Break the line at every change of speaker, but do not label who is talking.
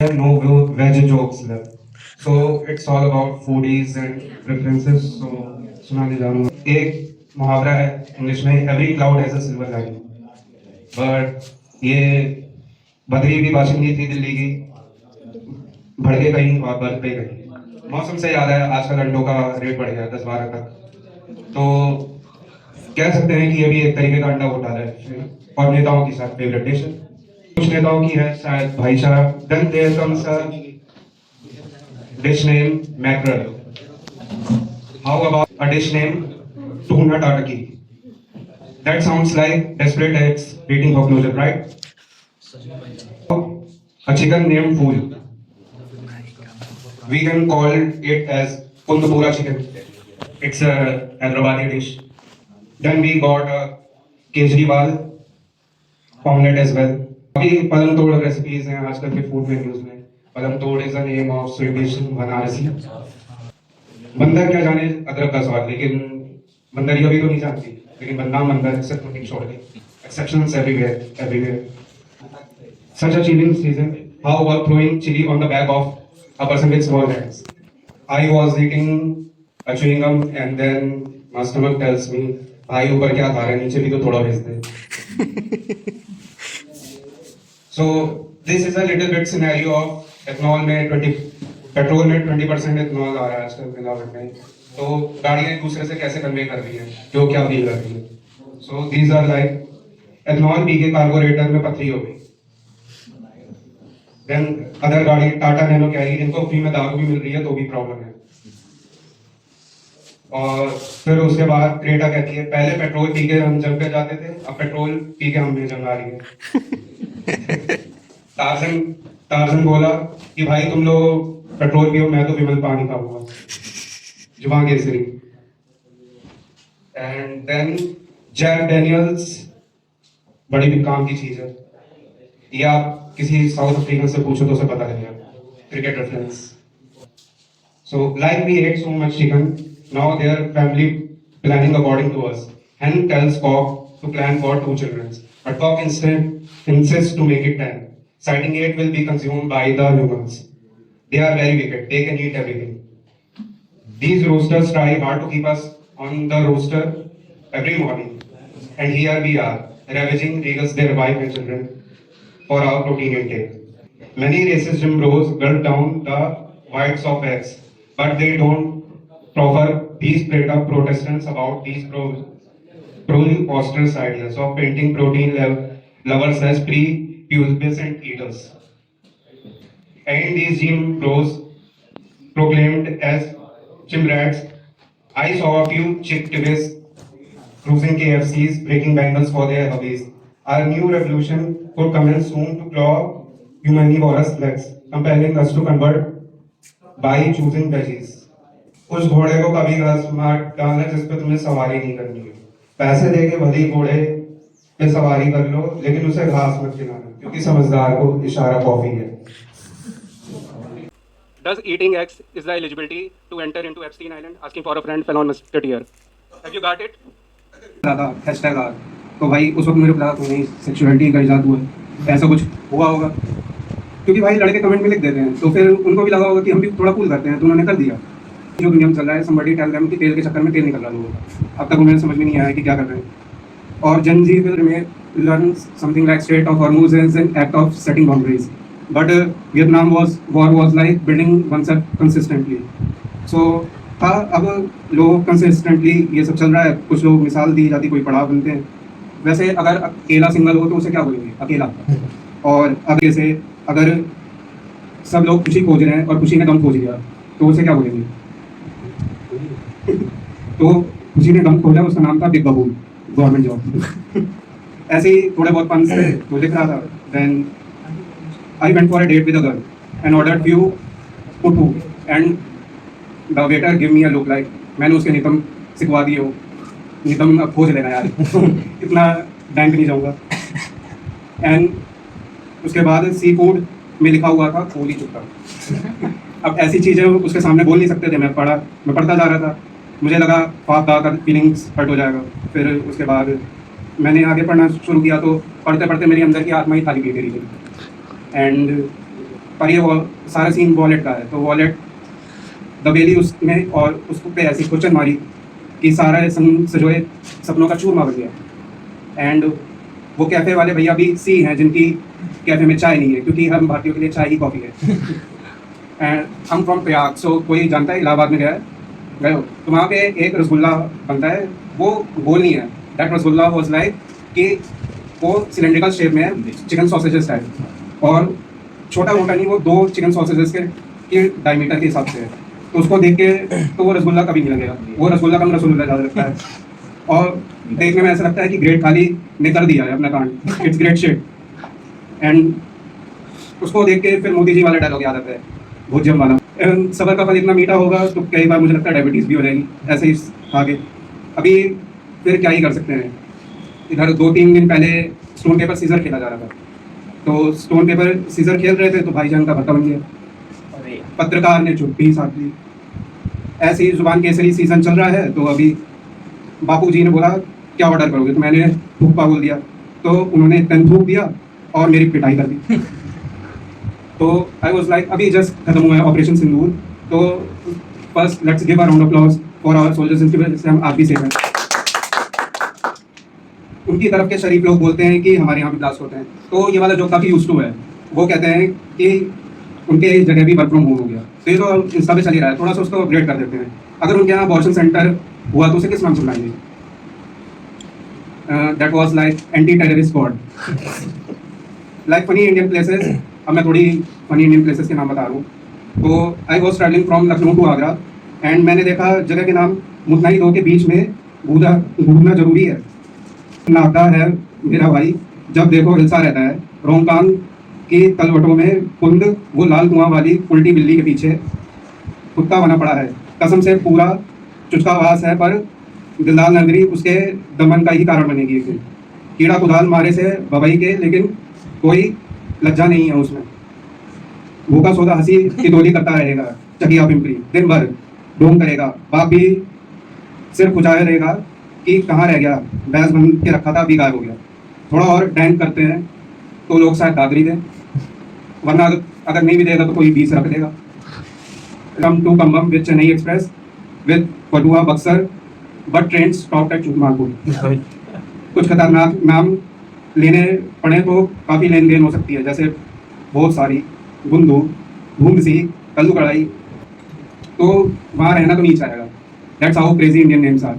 No veg jokes left. So it's all about foodies and preferences. So सुनाने जा रहा हूँ एक मुहावरा है इंग्लिश में every cloud has a silver lining. But ये बद्री की बाशिंदी थी दिल्ली की बढ़ के कहीं और बर्फ पे गई मौसम से याद है आजकल अंडों का रेट बढ़ गया 10-12 तक तो कह सकते हैं कि ये भी एक तरीके का अंडा घोटाला है और नेताओं की साथ फेवरेट डिश है कुछ नेताओं की है शायद भाईचारा then there comes a dish name mackerel how about a dish name tuna tataki that sounds like desperate eggs waiting for closure right a chicken named fool we can call it as kundapura chicken it's a Hyderabadi dish then we got a Kejriwal omelette as well अभी पलंग तोड़ recipes हैं आजकल के food menus में पलंग तोड़ is the name of sweet dish Banarasi बंदर क्या जाने अदरक का स्वाद लेकिन बंदरिया भी तो नहीं जानती लेकिन बंदा बंदर एक्सेप्ट नहीं छोड़ गई exceptions everywhere such a chilling season how about throwing chili on the back of a person with small hands I was eating a chewing gum and then my stomach tells me भाई ऊपर क्या खा रहे हैं नीचे भी तो थोड़ा भेज दे so this is a little bit scenario of ethanol में 20 पेट्रोल में 20% इथेनॉल आ रहा है आजकल मिलावट में तो गाड़ियां एक दूसरे से कैसे कन्वे कर रही हैं जो क्या फील कर रही है so these are like ethanol पी के कार्बोरेटर में पथरी हो गई देन अदर गाड़ी टाटा नैनो क्या है इनको फ्री में दारू भी मिल रही है तो भी प्रॉब्लम है और फिर उसके बाद क्रेटा कहती है पहले पेट्रोल पी के हम जंग पे जाते थे अब पेट्रोल पी के हमें जंग आ रही है टार्जन बोला कि भाई तुम लोग पेट्रोल पियो मैं तो विमल पानी खाऊंगा जुबान केसरी एंड देन जैक डैनियल्स बड़ी भी काम की चीज है ये आप किसी साउथ अफ्रीकन से पूछो तो उसे पता लगेगा cricket reference so like we ate so much chicken now there family planning according to us hen tells cock to plan for 2 children but cock instead insists to make it 10 citing it will be consumed by the humans they are very wicked they can eat everything. These roasters try hard to keep us on the roaster every morning. And here we are, ravaging regals their wife and children for our protein intake. Many racist gym bros gulp down the whites of eggs, but they don't proffer these protestants about these preposterous ideas of painting protein lovers as pre-pubescent eaters. And these gym bros proclaimed as Chimrats, I saw a few chick tibbies cruising KFCs, breaking bangles for their hobbies. Our new revolution could commence soon to claw humanivorous legs, compelling us to convert by choosing veggies. उस घोड़े को कभी घास मार डालना जिस पे तुम्हें सवारी नहीं करनी है पैसे दे के भले घोड़े पे सवारी कर लो लेकिन उसे घास मत खिलाना क्योंकि समझदार को इशारा कॉफी है
Does eating eggs is the eligibility to enter into Epstein Island? Asking for a friend fell on Mr. Tier. Have you got it?
Hashtag आर तो भाई उस वक्त मेरे को लगा तो नहीं सेक्सुअलिटी का इजाद हुआ है ऐसा कुछ हुआ होगा क्योंकि भाई लड़के कमेंट में लिख देते हैं तो फिर उनको भी लगा होगा कि हम भी थोड़ा कूल करते हैं तो उन्होंने कर दिया जो दुनिया में चल रहा है somebody tell them कि तेल के चक्कर में तेल निकल रहा है लोगों का अब तक उन्हें समझ में नहीं आया कि क्या कर रहे हैं और Gen Z will learn something like Strait of Hormuz is an act of setting boundaries. But Vietnam war was like building oneself consistently. So हाँ अब लोग कंसिस्टेंटली ये सब चल रहा है कुछ लोग मिसाल दी जाती कोई पड़ाव बनते हैं वैसे अगर अकेला सिंगल हो तो उसे क्या बोलेंगे अकेला और अब जैसे अगर सब लोग खुशी खोज रहे हैं और खुशी ने गम खोज लिया तो उसे क्या बोलेंगे तो खुशी ने गम खोजा उसका नाम था बिग बबूल गवर्नमेंट जॉब ऐसे ही थोड़े बहुत पंच थे तो लिख रहा था then I went for a date with a girl and ordered few puttu and the waiter gave me a look like मैंने उसके नितम सिखवा दिए हो नितम अब खोज लेना यार इतना बैंक नहीं जाऊँगा एंड उसके बाद सी फूड में लिखा हुआ था कोली चुका अब ऐसी चीज़ें उसके सामने बोल नहीं सकते थे मैं पढ़ता जा रहा था मुझे लगा ख्वाब दाकर फीलिंग्स हर्ट हो जाएगा फिर उसके बाद मैंने आगे पढ़ना शुरू किया तो पढ़ते पढ़ते मेरी अंदर की आत्मा ही खाली पी गई एंड
पर ये सारा सीन वॉलेट का है, तो वॉलेट दबेली उसमें और उसको पे ऐसी क्वेश्चन मारी कि सारा सजोए सपनों का चूरमा बन गया। एंड वो कैफ़े वाले भैया भी सी हैं जिनकी कैफ़े में चाय नहीं है, क्योंकि हम भारतीयों के लिए चाय ही कॉफ़ी है। एंड हम फ्रॉम प्रयाग, सो कोई जानता है इलाहाबाद में गए हो तो वहाँ पे एक रसगुल्ला बनता है, वो गोल नहीं है। दैट रसगुल्ला वॉज लाइक कि वो सिलेंड्रिकल शेप में है, चिकन सॉसेजेस टाइप, और छोटा मोटा नहीं, वो 2 चिकन सॉसेजेस के डायमीटर के हिसाब से है। तो उसको देख के तो वो रसगुल्ला कभी नहीं लगेगा, वो रसगुल्ला कम रसगुल्ला ज़्यादा लगता है। और देखने में ऐसा लगता है कि ग्रेट थाली ने कर दिया है अपना कांड, इट्स ग्रेट शिट। एंड उसको देख के फिर मोदी जी वाला डायलॉग याद आता है, भोजन वाला, सबर का फल इतना मीठा होगा तो कई बार मुझे लगता है डायबिटीज़ भी हो जाएगी ऐसे ही आगे। अभी फिर क्या ही कर सकते हैं। इधर 2-3 दिन पहले स्टोन पेपर सीजर खेला जा रहा था, तो स्टोन पेपर सीजर खेल रहे थे तो भाईजान का भत्ता बन गया, पत्रकार ने चुप्पी साध ली। ऐसे ही जुबान केसरी सीजन चल रहा है, तो अभी बापू जी ने बोला क्या ऑर्डर करोगे, तो मैंने थूकपा बोल दिया, तो उन्होंने तन थूक दिया और मेरी पिटाई कर दी। तो आई वॉज लाइक अभी जस्ट खत्म हुआ है ऑपरेशन सिंदूर, तो first let's give a round of applause for our soldiers, जिनकी वजह से हम आज भी सेफ हैं। उनकी तरफ के शरीफ लोग बोलते हैं कि हमारे यहाँ भी ब्लास्ट होते हैं, तो ये वाला जो काफ़ी यूज टू है, वो कहते हैं कि उनके जगह भी वर्क फ्रॉम होम हो गया। तो ये तो इंस्टा पे चल ही रहा है, थोड़ा सा उसको अपग्रेड कर देते हैं। अगर उनके यहाँ अबॉर्शन सेंटर हुआ तो उसे किस नाम से बुलाएंगे? That was like anti terrorist squad, like funny Indian places. अब मैं थोड़ी फनी इंडियन प्लेसेस के नाम बता रहा हूँ। तो I was travelling from Lucknow to Agra, and मैंने देखा जगह के नाम मुतनाई 2 के बीच में घूमना जरूरी है, नाता है मेरा भाई, जब देखो हिलसा रहता है, रोंगकांग के तलवटों में कुंद, वो लाल कुआं वाली उल्टी बिल्ली के पीछे कुत्ता बना पड़ा है, कसम से पूरा चुचकावास है, पर दिलदार नगरी उसके दमन का ही कारण बनेगी एक दिन। कीड़ा कुदाल मारे से बबई के, लेकिन कोई लज्जा नहीं है उसमें। भूखा सौदा हंसी की डोली करता रहेगा, चकिया पिंपरी दिन भर ढोंग करेगा, बाप भी सिर खुजाए रहेगा कि कहाँ रह गया, भैंस बन के रखा था अभी गायब हो गया। थोड़ा और डैंक करते हैं तो लोग शायद दादरी दें, वरना अगर नहीं भी देगा तो कोई 20 रख देगा। Come to Cumbum with Chennai express with Patua Buxar, but train stop at Chukmarpur. कुछ खतरनाक नाम लेने पड़े तो काफ़ी लेन देन हो सकती है, जैसे बहुत सारी, गुंदू, भूमसी, कल्लू कढ़ाई, तो वहाँ रहना तो नहीं चाहेगा। That's how crazy Indian names are.